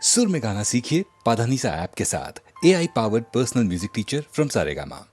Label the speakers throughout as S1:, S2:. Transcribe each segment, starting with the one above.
S1: सुर में गाना सीखिए पाधानीसा ऐप के साथ। AI powered personal music teacher from Saregama.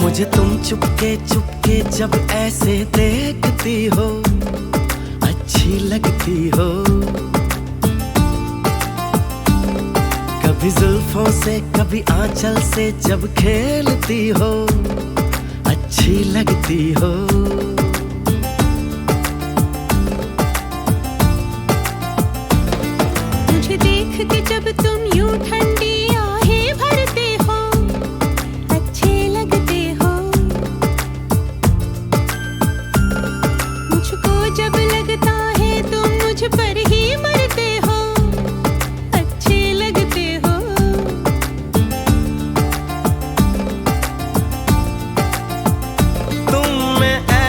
S2: मुझे तुम चुपके चुपके जब ऐसे देखती हो, अच्छी लगती हो। कभी जुल्फों से कभी आंचल से जब खेलती हो, अच्छी लगती हो।
S3: मुझे देख के जब तुम यूं ठंडी आहें भरते हो, अच्छे लगते हो। मुझको जब लगता है तुम मुझ पर ही मरते हो, अच्छे लगते हो।
S2: तुम में ऐ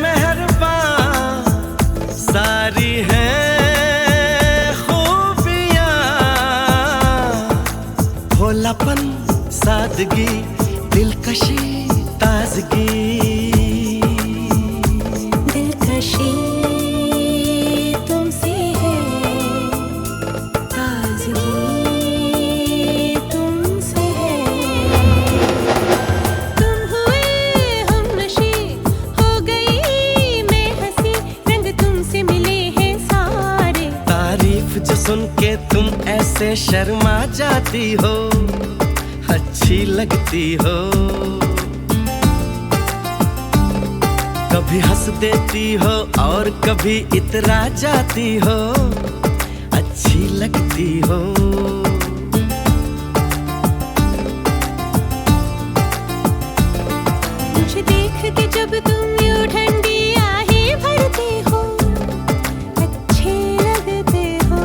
S2: मेहरबान सारी है भोलापन, सादगी, दिलकशी, ताजगी।
S3: दिलकशी तुमसे है, ताजगी तुमसे है। तुम हुए हमनशी, हो गई मैं हंसी, रंग तुमसे मिले हैं सारे।
S2: तारीफ जो सुन के तुम ऐसे शर्मा जाती हो, अच्छी लगती हो। कभी हंस देती हो और कभी इतरा जाती हो, अच्छी लगती हो।
S3: मुझे देख के जब तुम यूं ठंडी आहें भरते हो, अच्छे लगते हो।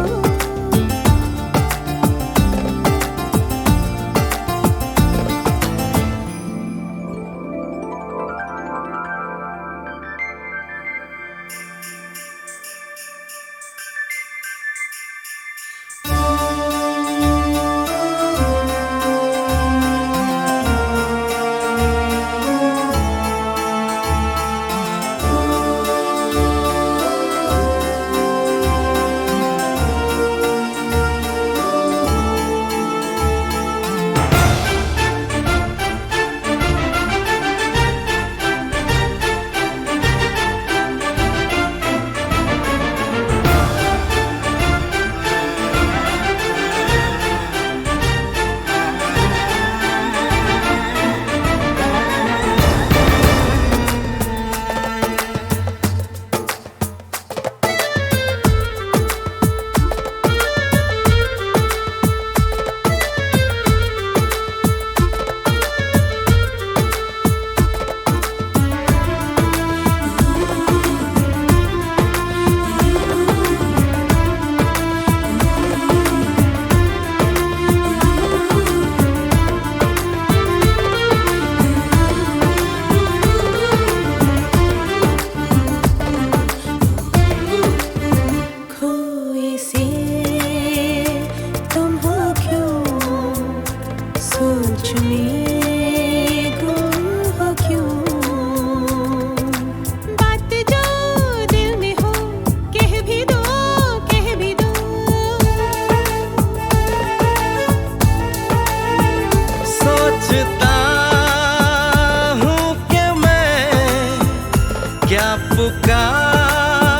S2: पुकारूं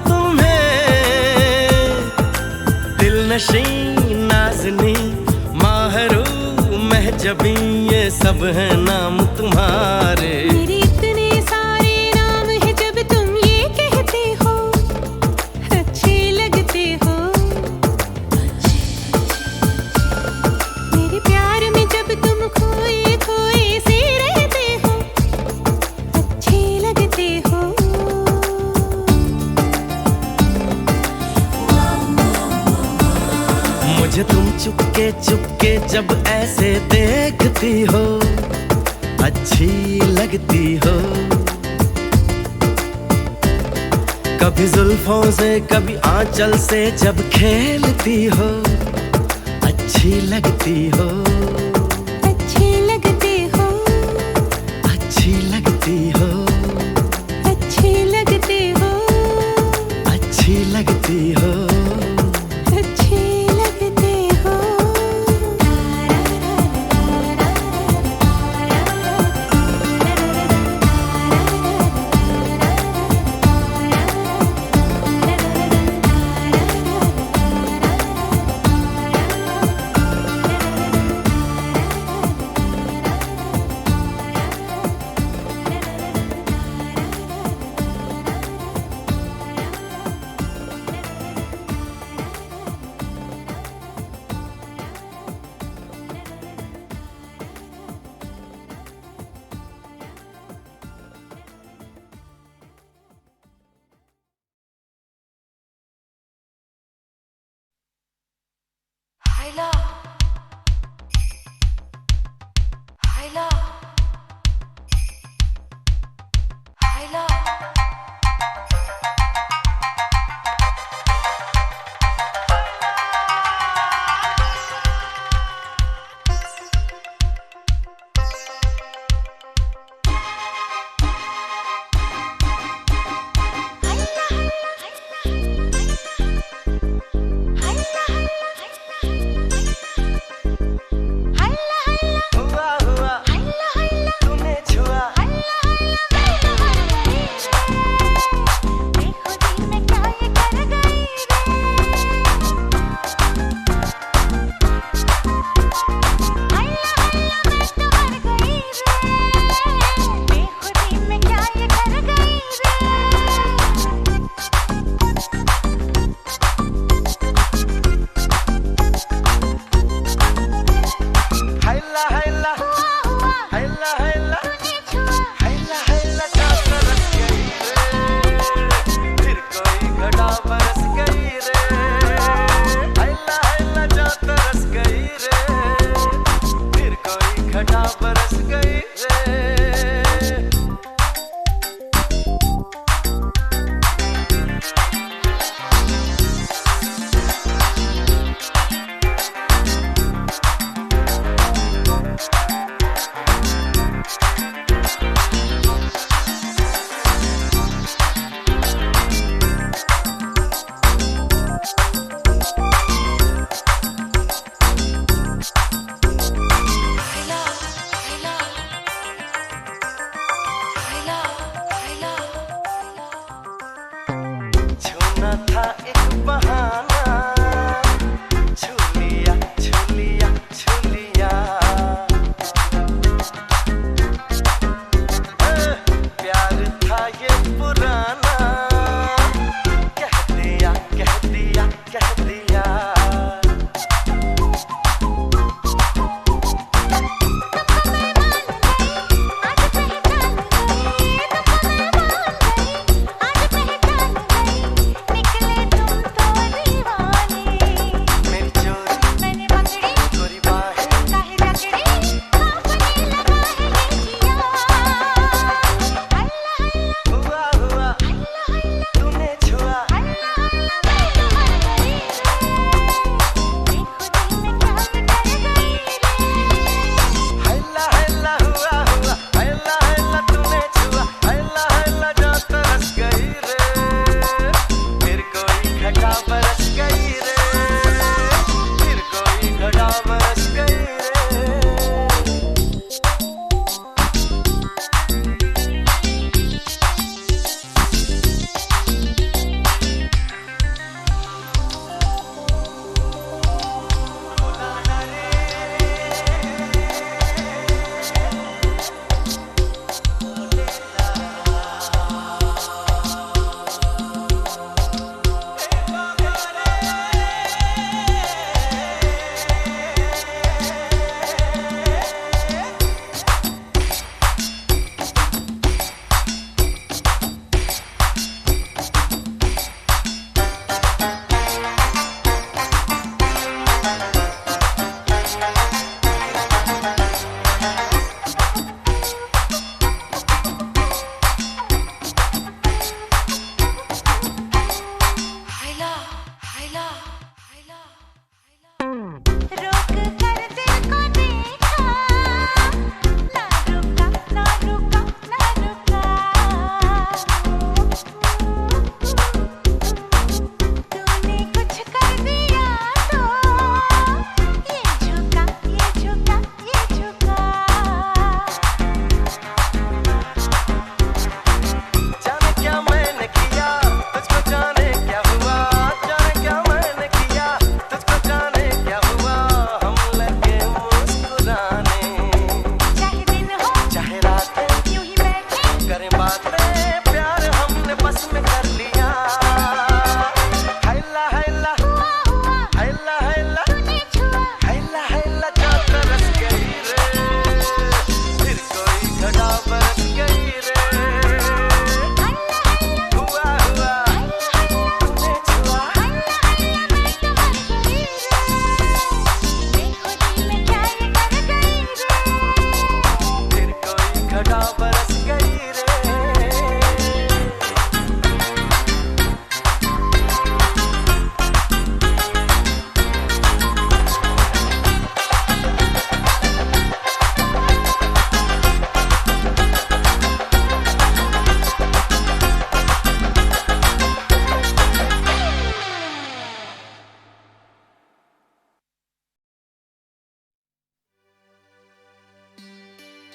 S2: तुम्हें, दिलनशी नाज़नी माहरू महजबी, ये सब है नाम तुम्हारे।
S3: मेरे इतने सारे नाम हैं, जब तुम ये कहते हो अच्छे लगते हो। मेरे प्यार में जब तुम खोए
S2: लगती हो, अच्छी लगती हो। कभी जुल्फों से कभी आंचल से जब खेलती हो, अच्छी लगती हो,
S3: अच्छी लगती हो,
S2: अच्छी लगती हो,
S3: अच्छी लगती हो,
S2: अच्छी लगती हो।
S3: अच्छी लगती हो।
S4: Hayla, hayla, hayla.
S2: हुआ हुआ तूने छुआ, हैला हैला हैला हैला हैला हैला जा तरस गई रे, फिर कोई घटा बरस गई रे। हैला हैला जा तरस गई रे, फिर कोई घटा बरस गई रे।
S4: Hayla, hayla,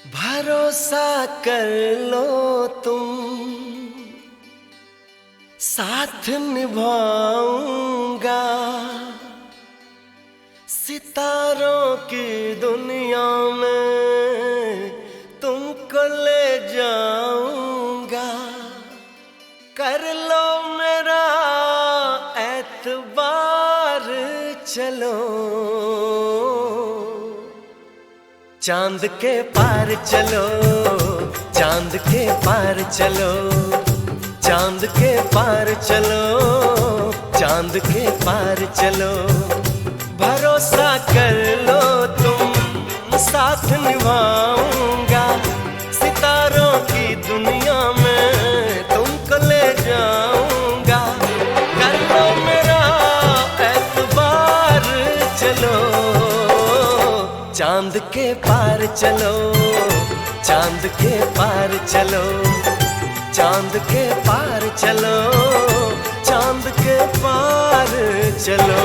S2: भरोसा कर लो तुम, साथ निभाऊंगा, सितारों की दुनिया में तुमको ले जाऊंगा। कर लो मेरा एतबार, चलो चांद के पार चलो, चांद के पार चलो, चांद के पार चलो, चांद के पार चलो। भरोसा कर लो तुम, साथ निभाऊंगा, सितारों की दुनिया में तुमको ले जाऊंगा। कर लो मेरा एतबार, चलो चांद के पार चलो, चांद के पार चलो, चांद के पार चलो, चांद के पार चलो।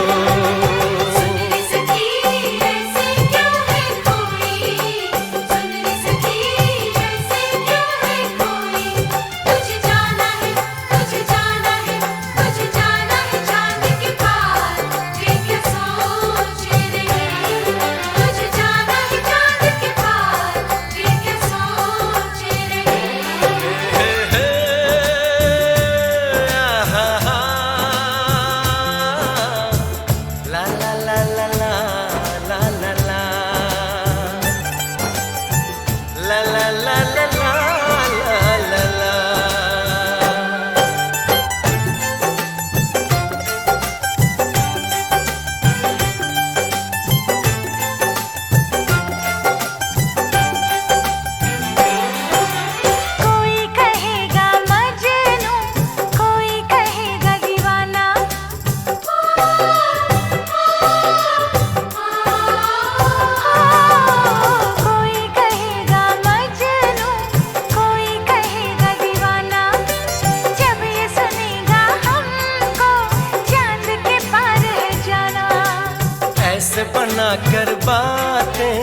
S2: ऐसे बना कर बातें,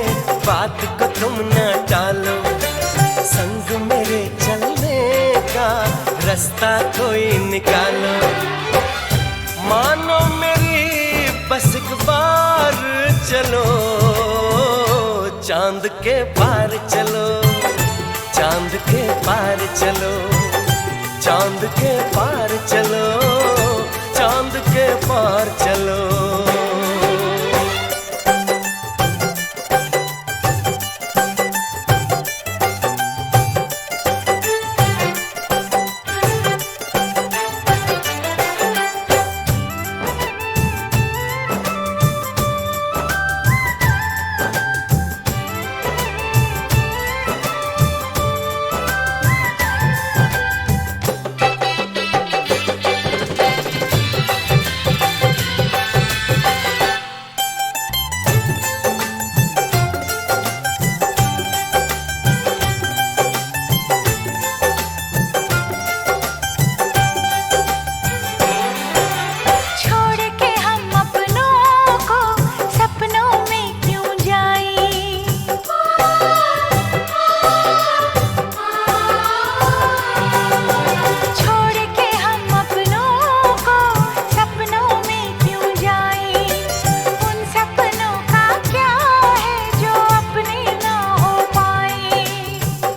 S2: बात को तुम न टालो, संग मेरे चलने का रास्ता कोई निकालो। मानो मेरी बस एक बार चलो, चांद के पार चलो, चांद के पार चलो, चांद के पार चलो, चांद के पार चलो।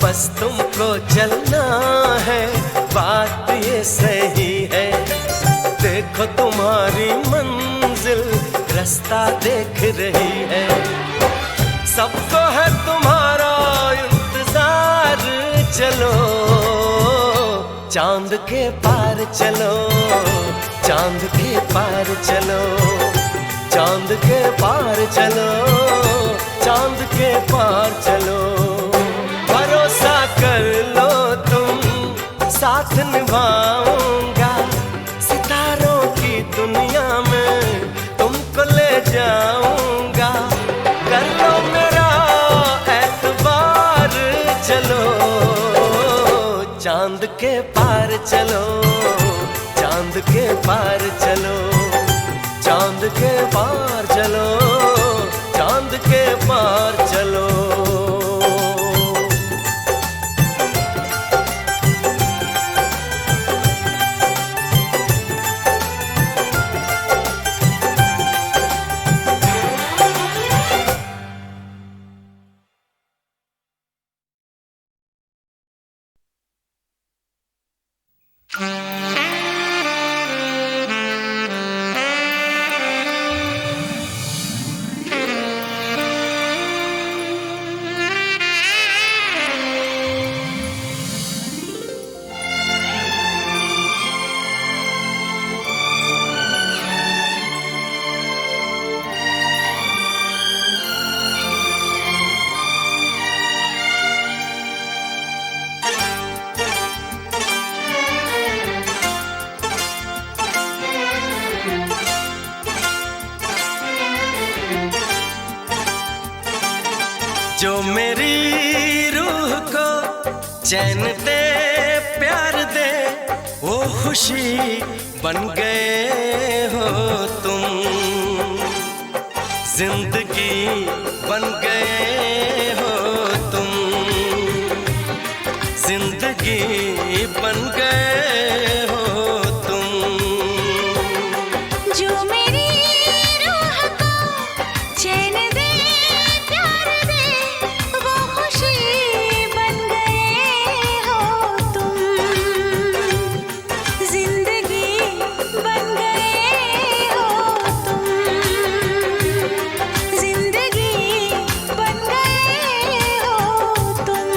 S2: बस तुमको चलना है, बात ये सही है। देखो तुम्हारी मंजिल रास्ता देख रही है, सबको है तुम्हारा इंतजार। चलो चांद के पार चलो, चांद के पार चलो, चांद के पार चलो, चांद के पार चलो। भरोसा कर लो तुम, साथ निभाऊंगा, सितारों की दुनिया में तुमको ले जाऊंगा। कर लो मेरा एतबार, चलो चांद के पार चलो, चांद के पार चलो, चांद के पार चलो, चांद के पार चलो। चैन दे प्यार दे वो खुशी बन गए हो तुम, जिंदगी बन गए हो तुम, जिंदगी बन गए हो तुम।
S3: जो मेरी रूह को चैन दे प्यार दे वो खुशी बन गए हो तुम, जिंदगी बन गए हो तुम, जिंदगी बन गए हो तुम।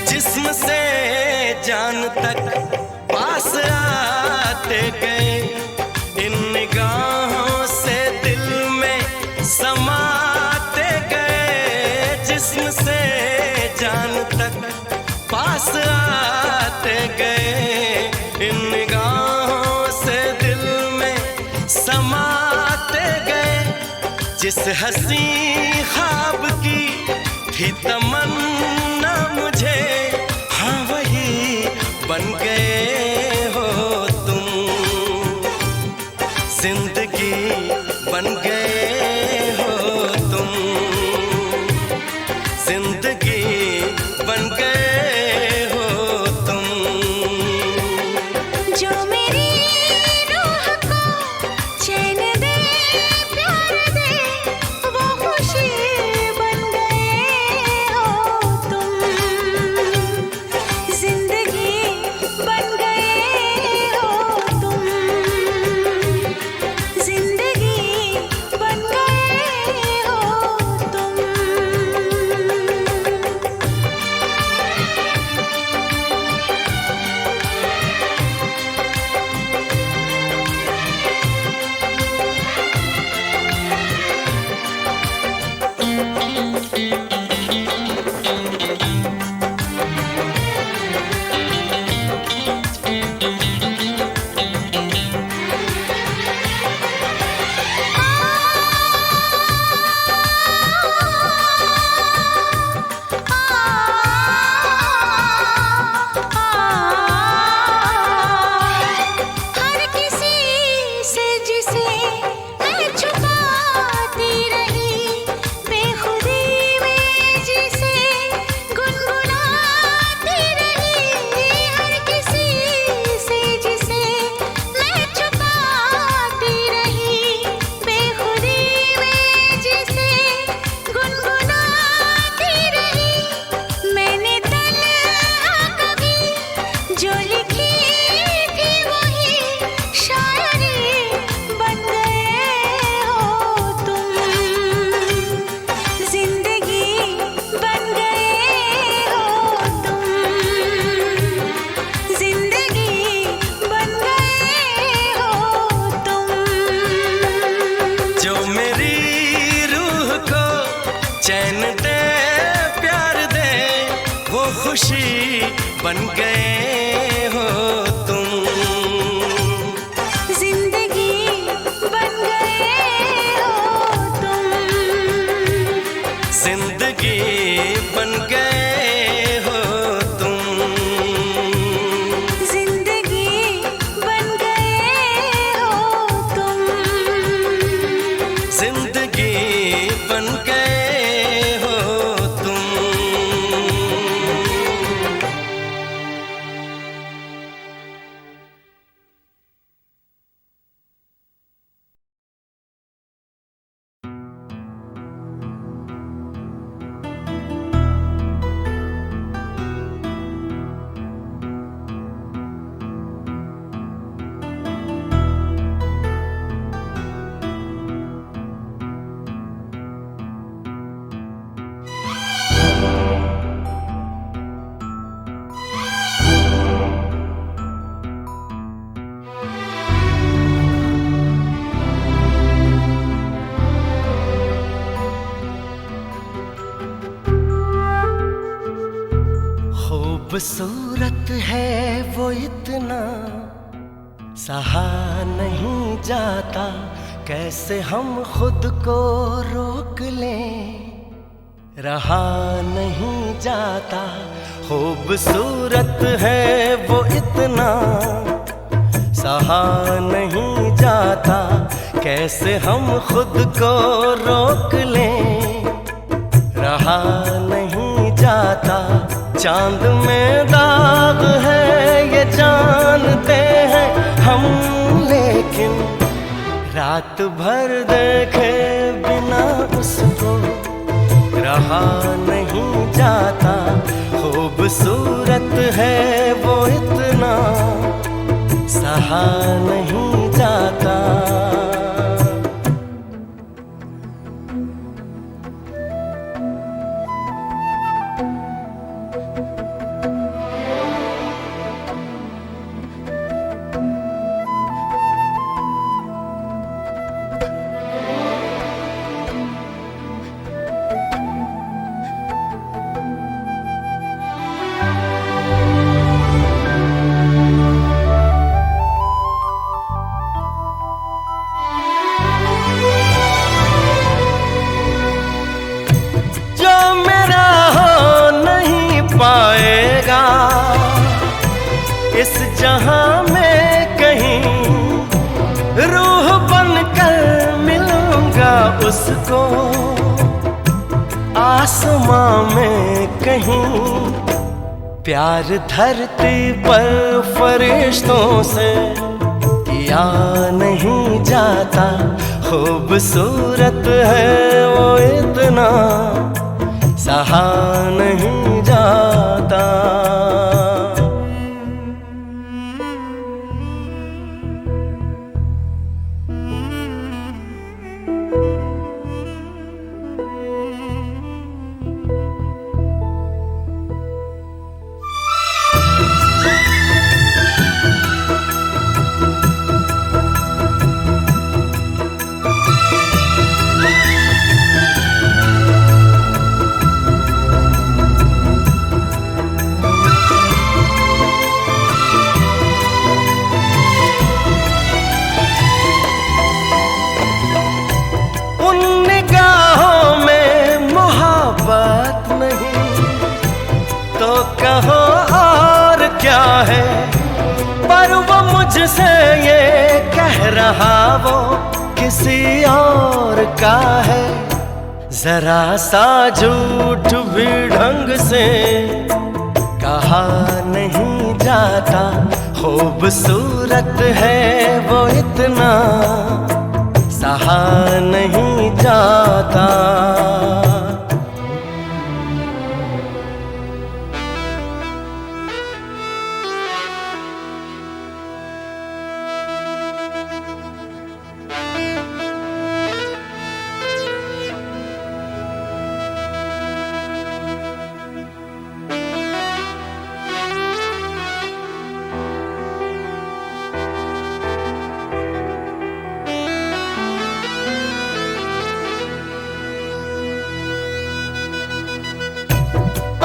S2: जिस्म से जान तक पास आते गए, इन निगाहों से दिल में समाते गए। जिस्म से जान तक पास आते गए, इन निगाहों से दिल में समाते गए। जिस हंसी ख्वाब की थी तमन्ना मुझे, हाँ वही बन गए हो तुम, जिंदगी बन गए हो तुम, जिंदगी बन गए हो तुम।
S3: जो मेरी रूह को चैन दे प्यार दे वो खुशी बन गए हो तुम, जिंदगी बन गए हो तुम, जिंदगी बन गए हो तुम। हर किसी से जिसे मैं छुपाती रही, बेखुदी में जिसे गुनगुनाती रही। हर किसी से जिसे मैं छुपाती रही, बेखुदी में जिसे गुनगुनाती रही। मैंने तन्हा कभी जो लिखी थी वही शायरी बन गए हो तुम, जिंदगी बन गए हो तुम, जिंदगी बन गए हो तुम।
S2: जो मेरी रूह को चैन दे प्यार दे वो खुशी बन गए हो तुम,
S3: जिंदगी बन गए हो तुम,
S2: जिंदगी बन गए हो तुम,
S3: जिंदगी बन गए हो तुम,
S2: जिंदगी बन गए हो तुम। खूबसूरत है वो इतना, सहा नहीं जाता, कैसे हम खुद को रोक लें, रहा नहीं जाता। खूबसूरत है वो इतना, सहा नहीं जाता, कैसे हम खुद को रोक लें, रहा नहीं जाता। चांद में दाग है ये जानते हैं हम, लेकिन रात भर देखे बिना उसको रहा नहीं जाता। खूबसूरत है वो इतना, सहा नहीं जाता। पाएगा इस जहां में कहीं, रूह बनकर मिलूंगा उसको आसमां में कहीं। प्यार धरती पर फरिश्तों से किया नहीं जाता, खूबसूरत है वो इतना, सहा नहीं जाता। कहो और क्या है, पर वो मुझसे ये कह रहा वो किसी और का है। जरा सा झूठ भी ढंग से कहा नहीं जाता, खूबसूरत है वो इतना, सहा नहीं जाता।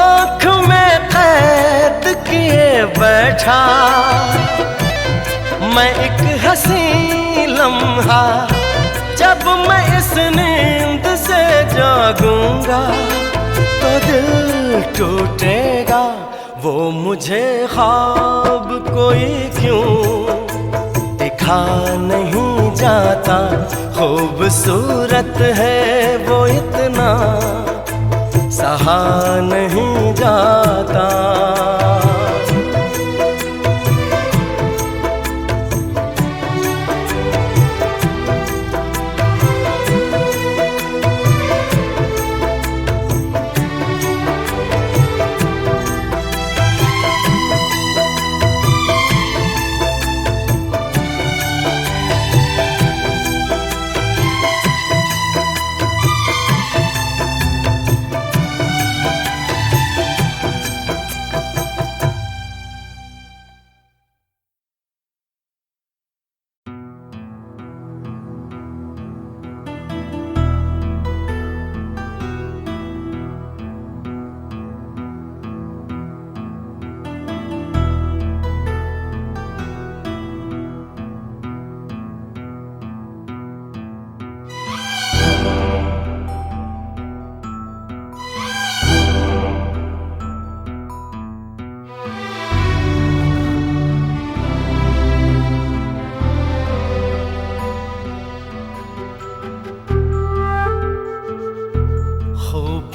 S2: आँख में कैद किए बैठा मैं एक हंसी लम्हा, जब मैं इस नींद से जागूंगा तो दिल टूटेगा। वो मुझे ख्वाब कोई क्यों दिखा नहीं जाता, खूबसूरत है वो इतना, सहा नहीं जाता।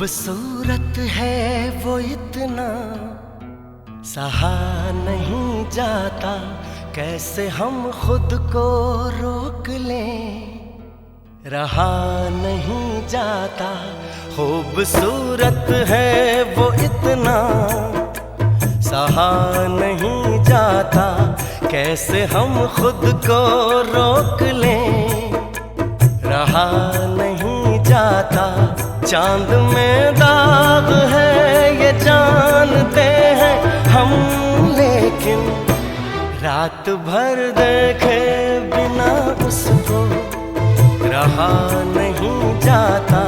S2: खूबसूरत है वो इतना, सहा नहीं जाता, कैसे हम खुद को रोक लें, रहा नहीं जाता। खूबसूरत है वो इतना, सहा नहीं जाता, कैसे हम खुद को रोक लें, रहा नहीं जाता। चांद में दाग है ये जानते हैं हम, लेकिन रात भर देखे बिना उसको रहा नहीं जाता।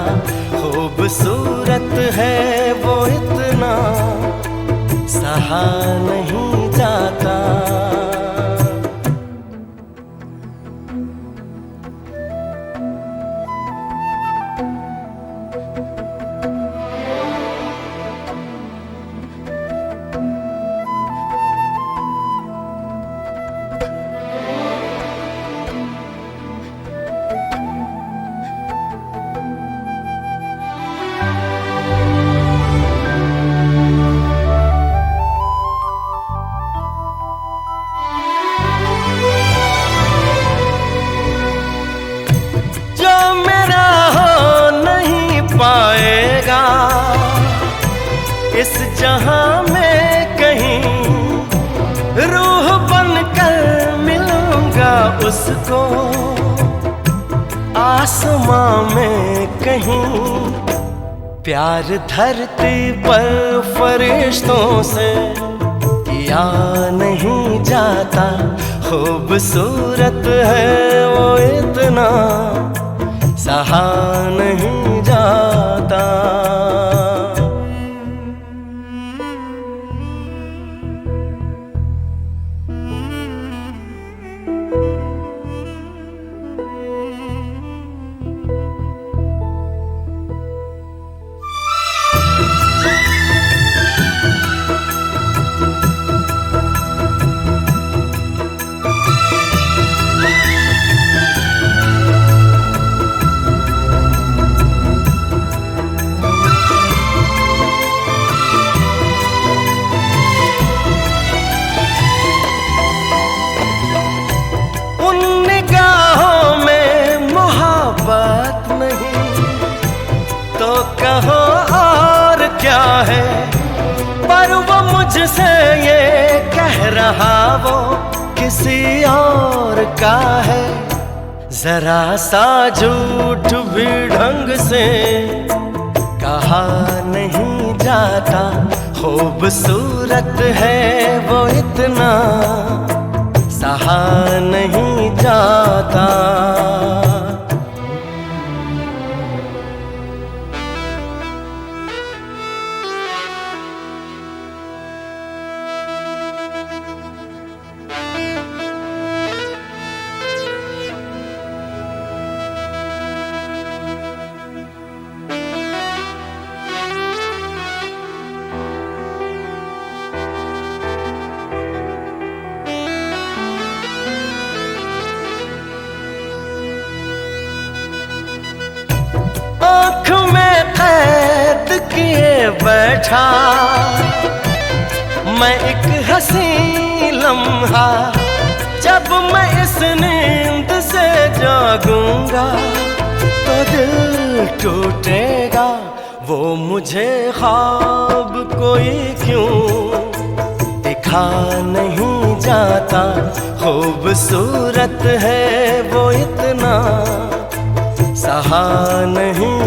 S2: खूबसूरत है वो इतना, सहा नहीं जाता। पाएगा इस जहां में कहीं, रूह बनकर मिलूंगा उसको आसमां में कहीं। प्यार धरती पर फरिश्तों से किया नहीं जाता, खूबसूरत है वो इतना, सहा नहीं जाता। कहो और क्या है, पर वो मुझसे ये कह रहा वो किसी और का है। जरा सा झूठ भी ढंग से कहा नहीं जाता, खूबसूरत है वो इतना, सहा नहीं जाता। आँख में कैद किए बैठा मैं एक हंसी लम्हा, जब मैं इस नींद से जागूंगा तो दिल टूटेगा। वो मुझे ख्वाब कोई क्यों दिखा नहीं जाता, खूबसूरत है वो इतना, सहा नहीं